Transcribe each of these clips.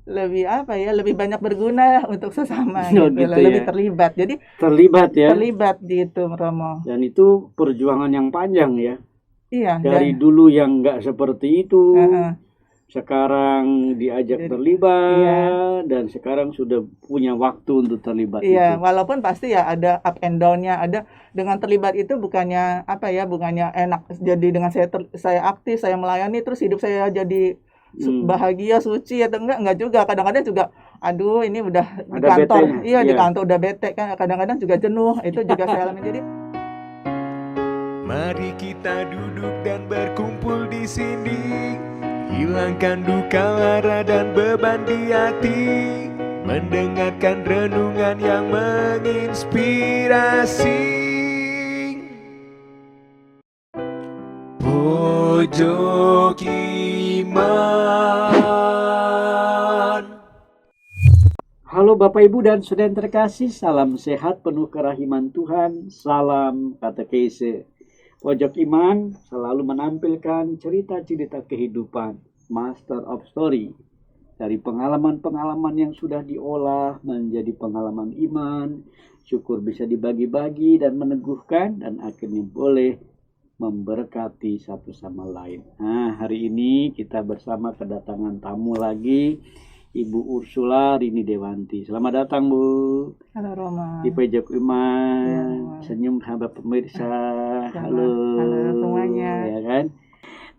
lebih apa ya, lebih banyak berguna untuk sesama Oh gitu gitu loh, lebih ya. terlibat. Jadi Terlibat ya. terlibat gitu Romo. Dan itu perjuangan yang panjang ya. Iya Dari dan dulu yang nggak seperti itu, heeh. sekarang diajak Jadi iya. terlibat, dan sekarang sudah punya waktu untuk terlibat Iya, itu. walaupun pasti ya ada up and down-nya, ada dengan terlibat itu bukannya apa ya, bukannya enak. Jadi dengan saya aktif, saya melayani terus hidup saya jadi Hmm. bahagia, suci atau enggak juga. Kadang-kadang juga aduh ini udah di Ada kantor. BT-nya, Iya, di iya. kantor udah bete kan. Kadang-kadang juga jenuh. Itu juga saya alami. Jadi Mari kita duduk dan berkumpul di sini, hilangkan duka lara dan beban di hati, mendengarkan renungan yang menginspirasi. Pojok Iman. Halo Bapak Ibu dan Saudara yang terkasih, salam sehat penuh kerahiman Tuhan, salam katekese. Pojok Iman selalu menampilkan cerita-cerita kehidupan, Master of Story, dari pengalaman-pengalaman yang sudah diolah menjadi pengalaman iman, syukur bisa dibagi-bagi dan meneguhkan, dan akhirnya boleh memberkati satu sama lain. Nah, hari ini kita bersama kedatangan tamu lagi, Ibu Ursula Rini Dewanti. Selamat datang, Bu. halo Roma. Di Pojok Ya, Iman. Roma. Senyum sahabat pemirsa. Halo. Halo semuanya. Ya kan?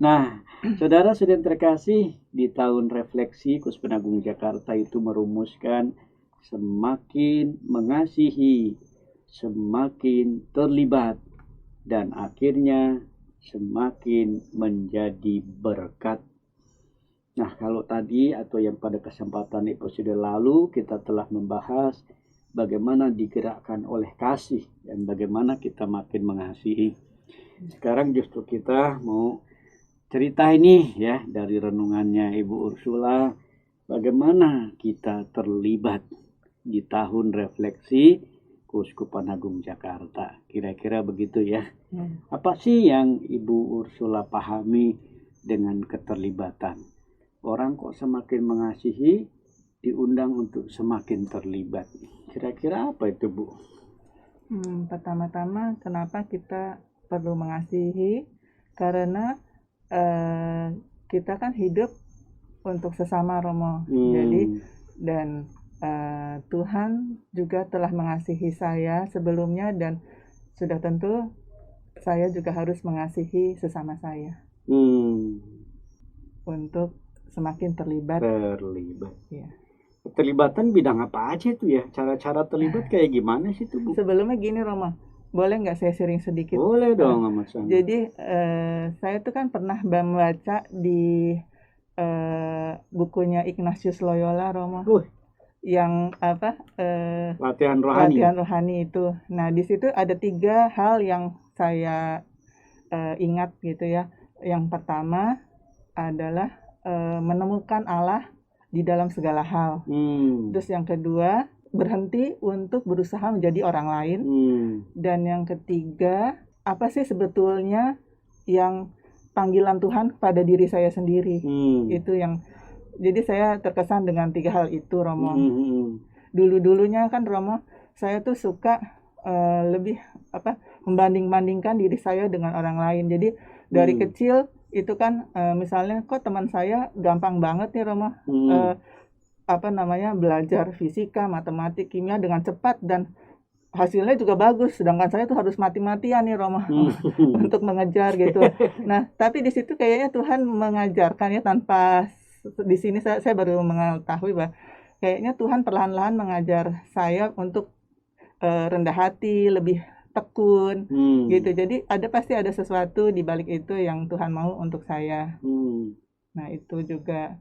Nah, saudara-saudara terkasih, di tahun refleksi Kuspen Agung Jakarta itu merumuskan semakin mengasihi, semakin terlibat, dan akhirnya semakin menjadi berkat. Nah, kalau tadi atau yang pada kesempatan episode lalu kita telah membahas bagaimana digerakkan oleh kasih dan bagaimana kita makin mengasihi. Sekarang justru kita mau cerita ini ya dari renungannya Ibu Ursula, bagaimana kita terlibat di tahun refleksi Keuskupan Agung Jakarta. Kira-kira begitu ya. Apa sih yang Ibu Ursula pahami dengan keterlibatan? Orang kok semakin mengasihi, diundang untuk semakin terlibat. Kira-kira apa itu, Bu? Pertama-tama kenapa kita perlu mengasihi? Karena kita kan hidup untuk sesama Romo. Jadi dan Tuhan juga telah mengasihi saya sebelumnya, dan sudah tentu saya juga harus mengasihi sesama saya untuk semakin terlibat. Ya. Keterlibatan bidang apa aja tuh ya? Cara-cara terlibat kayak gimana sih tuh, Bu? Sebelumnya gini Roma, boleh nggak saya sharing sedikit? Boleh dong, Mas. Jadi saya tuh kan pernah membaca di bukunya Ignatius Loyola Roma, yang apa latihan rohani itu. Nah di situ ada 3 hal yang saya ingat gitu ya. Yang pertama adalah menemukan Allah di dalam segala hal. Terus yang kedua, berhenti untuk berusaha menjadi orang lain. Dan yang ketiga, apa sih sebetulnya yang panggilan Tuhan pada diri saya sendiri. Itu yang, jadi saya terkesan dengan 3 hal itu Romo. Dulu-dulunya kan Romo, saya tuh suka lebih membanding-bandingkan diri saya dengan orang lain. Jadi dari kecil itu kan misalnya kok teman saya gampang banget nih Romo, belajar fisika, matematik, kimia dengan cepat dan hasilnya juga bagus, sedangkan saya tuh harus mati-matian nih Romo untuk mengejar gitu. Nah tapi di situ kayaknya Tuhan mengajarkan ya, tanpa di sini saya baru mengetahui bahwa kayaknya Tuhan perlahan-lahan mengajar saya untuk rendah hati, lebih tekun gitu. Jadi pasti ada sesuatu di balik itu yang Tuhan mau untuk saya. Nah itu juga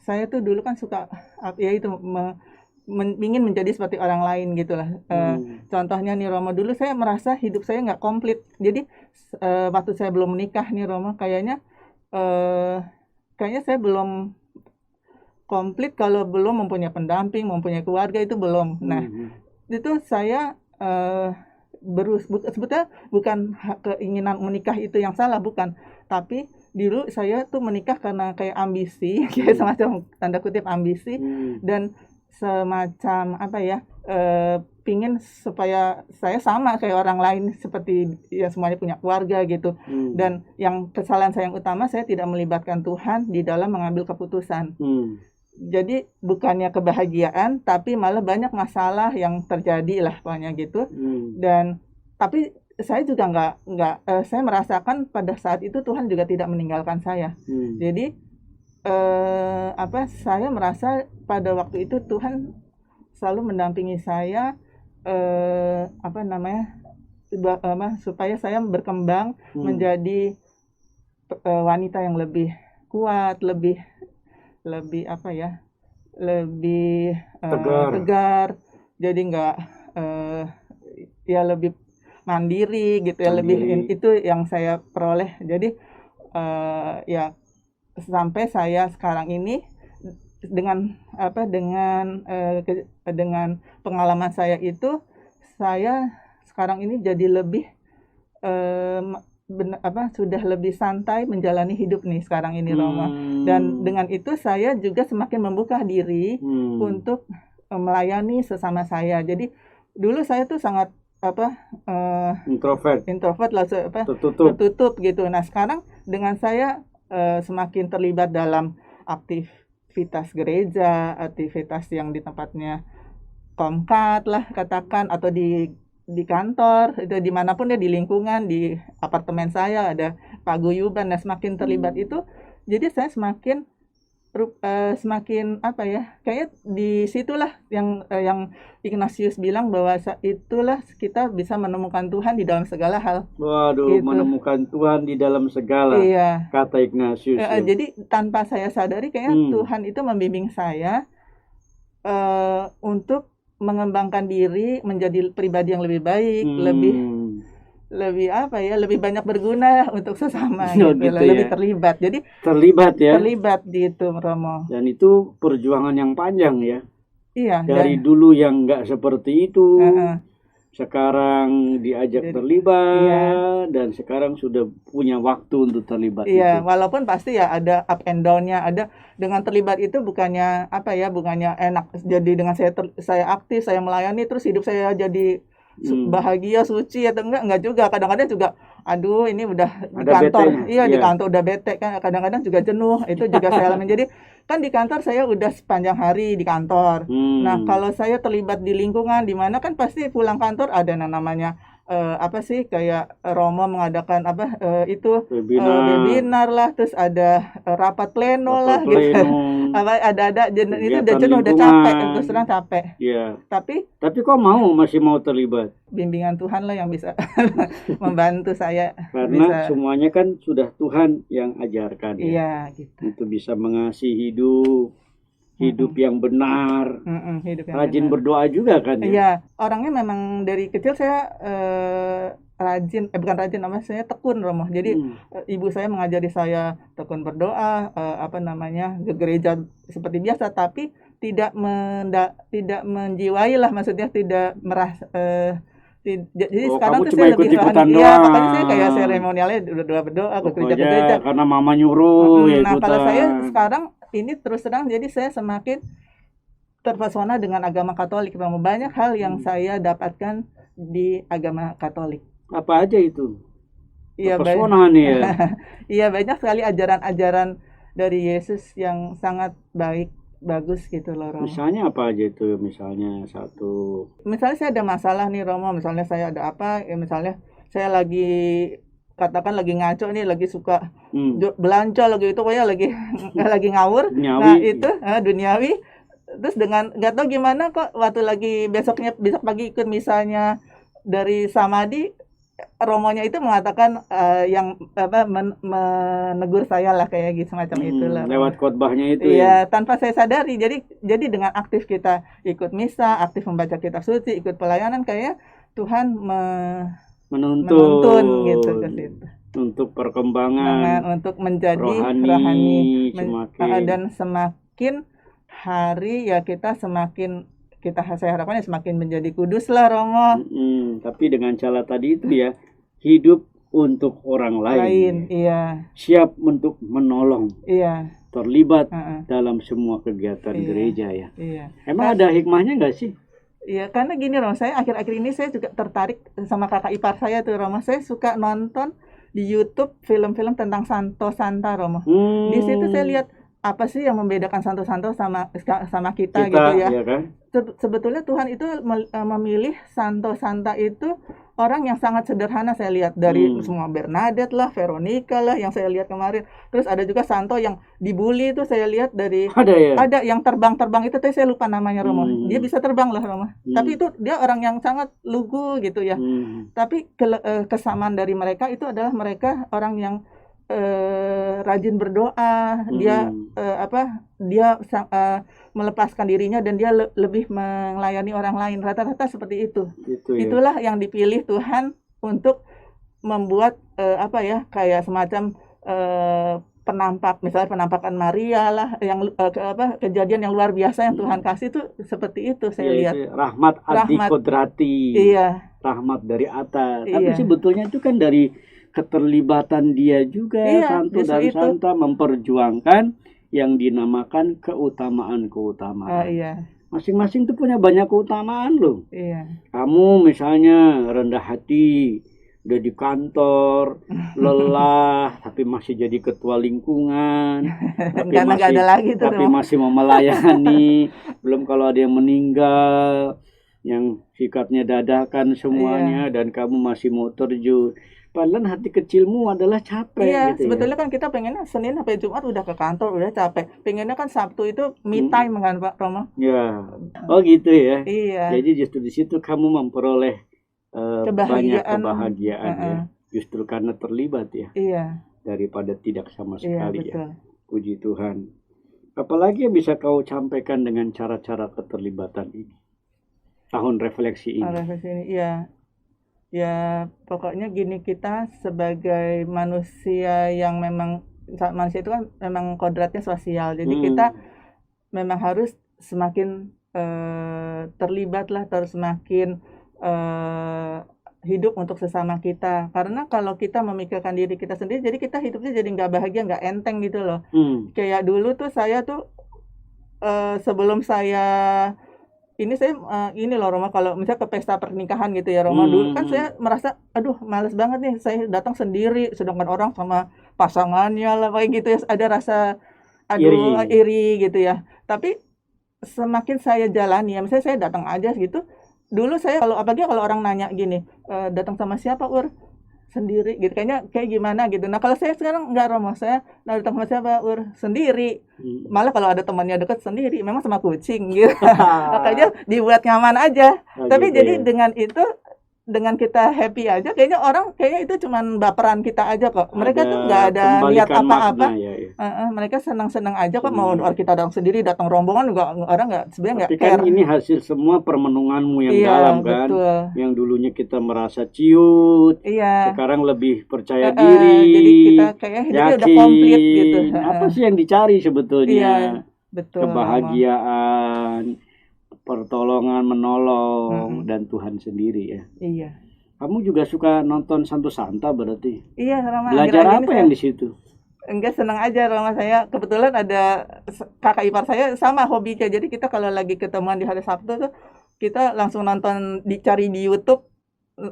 saya tuh dulu kan suka ya itu ingin menjadi seperti orang lain gitulah. Contohnya nih Romo, dulu saya merasa hidup saya nggak komplit. Jadi waktu saya belum menikah nih Romo, kayaknya saya belum komplit kalau belum mempunyai pendamping, mempunyai keluarga, itu belum. Nah itu saya sebetulnya bukan keinginan menikah itu yang salah, bukan, tapi dulu saya tuh menikah karena kayak ambisi, kayak semacam tanda kutip ambisi, dan semacam apa ya, pingin supaya saya sama kayak orang lain, seperti ya semuanya punya keluarga gitu. Dan yang kesalahan saya yang utama, saya tidak melibatkan Tuhan di dalam mengambil keputusan. Jadi bukannya kebahagiaan, tapi malah banyak masalah yang terjadi lah pokoknya gitu. Dan tapi saya juga nggak saya merasakan pada saat itu Tuhan juga tidak meninggalkan saya. Jadi saya merasa pada waktu itu Tuhan selalu mendampingi saya, supaya saya berkembang menjadi wanita yang lebih kuat, lebih tegar. Jadi nggak ya lebih mandiri gitu ya, lebih itu yang saya peroleh. Jadi ya sampai saya sekarang ini dengan pengalaman saya itu, saya sekarang ini jadi lebih sudah lebih santai menjalani hidup nih sekarang ini, Romo. Dan dengan itu saya juga semakin membuka diri untuk melayani sesama saya. Jadi dulu saya tuh sangat introvert lah, tertutup gitu. Nah sekarang dengan saya semakin terlibat dalam aktivitas gereja, aktivitas yang di tempatnya Komkat lah katakan, atau di kantor, itu dimanapun ya, di lingkungan, di apartemen saya ada paguyuban. Dan semakin terlibat itu, jadi saya semakin kayak di situlah yang Ignatius bilang bahwa itulah kita bisa menemukan Tuhan di dalam segala hal. Waduh, gitu. Menemukan Tuhan di dalam segala, iya. Kata Ignatius. Jadi tanpa saya sadari kayaknya Tuhan itu membimbing saya untuk mengembangkan diri menjadi pribadi yang lebih baik, lebih banyak berguna untuk sesama, lebih terlibat. Jadi terlibat gitu, Romo. Dan itu perjuangan yang panjang ya. Iya. Dari dulu yang nggak seperti itu, sekarang diajak terlibat, dan sekarang sudah punya waktu untuk terlibat. Iya, walaupun pasti ya ada up and down-nya, ada. Dengan terlibat itu bukannya enak. Jadi dengan saya aktif, saya melayani, terus hidup saya jadi bahagia, suci atau enggak juga. Kadang-kadang juga aduh ini udah di kantor, di kantor udah bete kan, kadang-kadang juga jenuh. Itu juga saya alami. Jadi kan di kantor saya udah sepanjang hari di kantor. Nah, kalau saya terlibat di lingkungan di mana kan pasti pulang kantor ada namanya kayak Romo mengadakan webinar lah, terus ada rapat pleno lah gitu. Ada itu udah jenuh, udah capek, terus terang capek. Iya. Tapi kok masih mau terlibat? Bimbingan Tuhan lah yang bisa membantu saya. Karena semuanya kan sudah Tuhan yang ajarkan. Iya, gitu. Untuk bisa mengasihi hidup yang benar, rajin berdoa juga kan ya? Iya, orangnya memang dari kecil saya saya tekun, Romo. Jadi ibu saya mengajari saya tekun berdoa, ke gereja seperti biasa, tapi tidak menjiwai lah, maksudnya tidak merasa. Jadi sekarang tuh saya lebih rohani. Iya, makanya saya kayak seremonialnya berdoa ke gereja. Karena mama nyuruh. Nah, kalau saya sekarang ini terus terang, jadi saya semakin terpesona dengan agama Katolik. Banyak hal yang saya dapatkan di agama Katolik. Apa aja itu? Iya, terpesona nih ya. Iya, banyak sekali ajaran-ajaran dari Yesus yang sangat bagus gitu loh, Romo. Misalnya apa aja itu? Misalnya saya ada masalah nih, Romo. Misalnya saya ada misalnya saya lagi ngaco nih, lagi suka belanja lagi itu, pokoknya lagi ngawur. Duniawi. Nah itu duniawi. Terus dengan nggak tahu gimana kok waktu lagi besok pagi ikut misalnya dari Samadhi, Romonya itu mengatakan menegur saya lah, kayak gitu semacam itulah. Lewat khotbahnya itu. Iya, tanpa saya sadari. Jadi dengan aktif kita ikut misa, aktif membaca kitab suci, ikut pelayanan, kayak Tuhan menuntun gitu ke situ. Untuk perkembangan, untuk menjadi rohani dan semakin hari ya saya harapkan semakin menjadi kudus lah, Romo. Tapi dengan cara tadi itu ya, hidup untuk orang lain. lain. Iya, Siap untuk menolong, iya, terlibat heeh, dalam semua kegiatan Iya. gereja ya. iya. Emang ada hikmahnya nggak sih? Iya, karena gini Romo, saya akhir-akhir ini saya juga tertarik sama kakak ipar saya tuh Romo. Saya suka nonton di YouTube film-film tentang Santo Santa Romo. Di situ saya lihat apa sih yang membedakan Santo Santo sama kita gitu ya. ya kan? Sebetulnya Tuhan itu memilih Santo Santa itu orang yang sangat sederhana, saya lihat dari semua Bernadette lah, Veronica lah yang saya lihat kemarin. Terus ada juga Santo yang dibully itu saya lihat dari Ada ya. ada yang terbang-terbang itu tapi saya lupa namanya Romo. Dia Hmm. bisa terbang lah Romo. Tapi itu dia orang yang sangat lugu gitu ya. Hmm. Tapi kesamaan dari mereka itu adalah mereka orang yang rajin berdoa. Dia melepaskan dirinya dan dia lebih melayani orang lain. Rata-rata seperti itu. Gitu ya. Itulah yang dipilih Tuhan untuk membuat kayak semacam misalnya penampakan Maria lah, yang kejadian yang luar biasa yang Tuhan kasih itu seperti itu saya lihat. Itu rahmat adikodrati. Iya. Rahmat dari atas. Iya. Tapi sebetulnya itu kan dari keterlibatan dia juga, Iya, Santo dan justru itu. Santa memperjuangkan yang dinamakan keutamaan-keutamaan. Iya, Masing-masing tuh punya banyak keutamaan loh. iya. Kamu misalnya rendah hati, udah di kantor, lelah, tapi masih jadi ketua lingkungan, Karena nggak ada lagi tuh. tapi masih mau melayani. Belum kalau ada yang meninggal, yang sikapnya dadakan semuanya, dan kamu masih mau terjun. Padahal hati kecilmu adalah capek. Iya, gitu sebetulnya kan kita pengennya Senin sampai Jumat udah ke kantor, udah capek. Pengennya kan Sabtu itu me time kan Pak Romo? Ya, oh gitu ya. Iya. Jadi justru di situ kamu memperoleh banyak Kebahagiaan. kebahagiaan ya. Justru karena terlibat ya. Iya. Daripada tidak sama Iya, sekali ya. betul. Puji Tuhan. Apalagi yang bisa kau sampaikan dengan cara-cara keterlibatan ini? Tahun refleksi ini. Iya. Ya, pokoknya gini, kita sebagai manusia yang memang manusia itu kan memang kodratnya sosial. Jadi kita memang harus semakin terlibat lah, terus semakin hidup untuk sesama kita. Karena kalau kita memikirkan diri kita sendiri, jadi kita hidupnya jadi nggak bahagia, nggak enteng gitu loh. Kayak dulu tuh saya tuh sebelum saya ini loh Roma, kalau misalnya ke pesta pernikahan gitu ya Roma, dulu kan saya merasa aduh males banget nih saya datang sendiri, sedangkan orang sama pasangannya lah kayak gitu ya, ada rasa iri gitu ya. Tapi semakin saya jalani ya, misalnya saya datang aja gitu. Dulu saya apalagi kalau orang nanya gini, datang sama siapa Ur? Sendiri gitu, kayak gimana gitu. Nah kalau saya sekarang enggak Romo, saya datang sama siapa Ur? Sendiri. Malah kalau ada temannya deket sendiri, memang sama kucing gitu. Makanya dibuat nyaman aja. Tapi gitu jadi ya. dengan itu, dengan kita happy aja, kayaknya itu cuman baperan kita aja kok. Mereka tuh nggak ada niat apa-apa. Mereka senang-senang aja kok. Mau kita datang sendiri, datang rombongan, orang nggak sebenarnya nggak care. Tapi kan ini hasil semua permenunganmu yang Iya, dalam kan. betul. Yang dulunya kita merasa ciut, Iya. sekarang lebih percaya diri. Jadi kita kayak hidupnya udah komplit gitu. Apa sih yang dicari sebetulnya? Iya, betul. Kebahagiaan, pertolongan, menolong, dan Tuhan sendiri ya. Iya. Kamu juga suka nonton Santo Santa berarti? Iya, Rama. Belajar apa yang di situ? Enggak, senang aja Rama. Saya kebetulan ada kakak ipar saya sama hobinya. Jadi kita kalau lagi ketemuan di hari Sabtu tuh kita langsung nonton, dicari di YouTube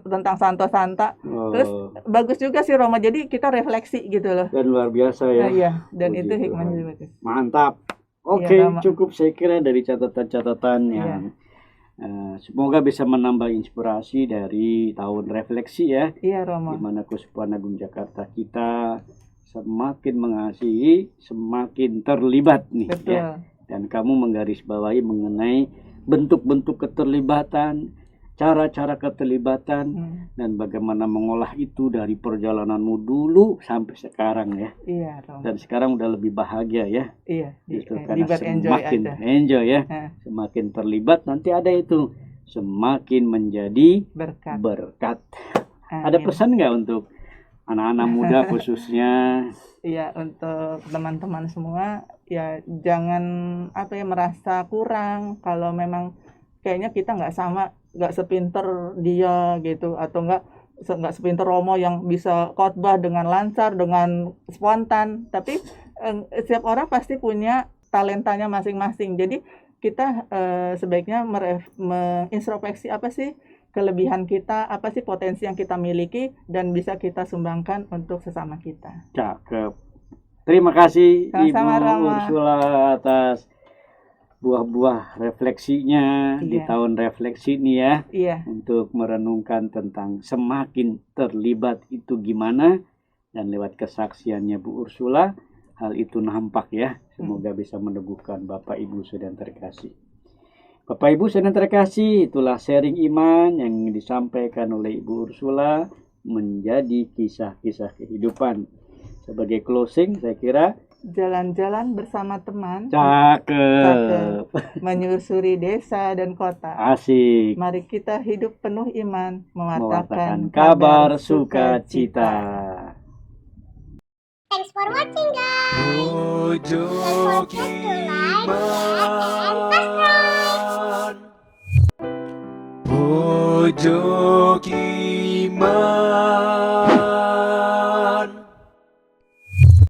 tentang Santo Santa. Terus bagus juga sih Roma. Jadi kita refleksi gitu loh. Dan luar biasa ya. Nah, iya, dan Puji itu hikmahnya Tuhan. bagus. Mantap. Oke, cukup saya kira dari catatan-catatan yang semoga bisa menambah inspirasi dari tahun refleksi ya. Iya, Roma. Di mana Kuspuan Agung Jakarta kita semakin mengasihi, semakin terlibat nih. Betul. Ya. Dan kamu menggarisbawahi mengenai bentuk-bentuk keterlibatan, cara-cara keterlibatan, dan bagaimana mengolah itu dari perjalananmu dulu sampai sekarang ya. Iya, Roma. Dan sekarang udah lebih bahagia ya. Iya, Justru karena semakin enjoy ya, semakin terlibat nanti ada itu, semakin menjadi berkat. Ada pesan nggak untuk anak-anak muda khususnya? Iya, untuk teman-teman semua ya jangan merasa kurang kalau memang kayaknya kita nggak sepinter dia gitu, atau nggak nggak sepinter Romo yang bisa khotbah dengan lancar, dengan spontan. Tapi setiap orang pasti punya talentanya masing-masing. Jadi kita sebaiknya mengintrospeksi apa sih kelebihan kita, apa sih potensi yang kita miliki dan bisa kita sumbangkan untuk sesama kita. Cakep. Terima kasih Sama-sama, Ibu Rama. Ursula atas buah-buah refleksinya di Iya. tahun refleksi ini ya, Iya, untuk merenungkan tentang semakin terlibat itu gimana, dan lewat kesaksiannya Bu Ursula hal itu nampak ya. Semoga bisa meneguhkan Bapak Ibu saudara terkasih. Bapak Ibu saudara terkasih, itulah sharing iman yang disampaikan oleh Ibu Ursula menjadi kisah-kisah kehidupan. Sebagai closing, saya kira jalan-jalan bersama teman, cakep, menyusuri desa dan kota. asik, Mari kita hidup penuh iman, mewartakan mewartakan kabar sukacita. Thanks for watching, guys. Pojok Iman. Pojok Iman.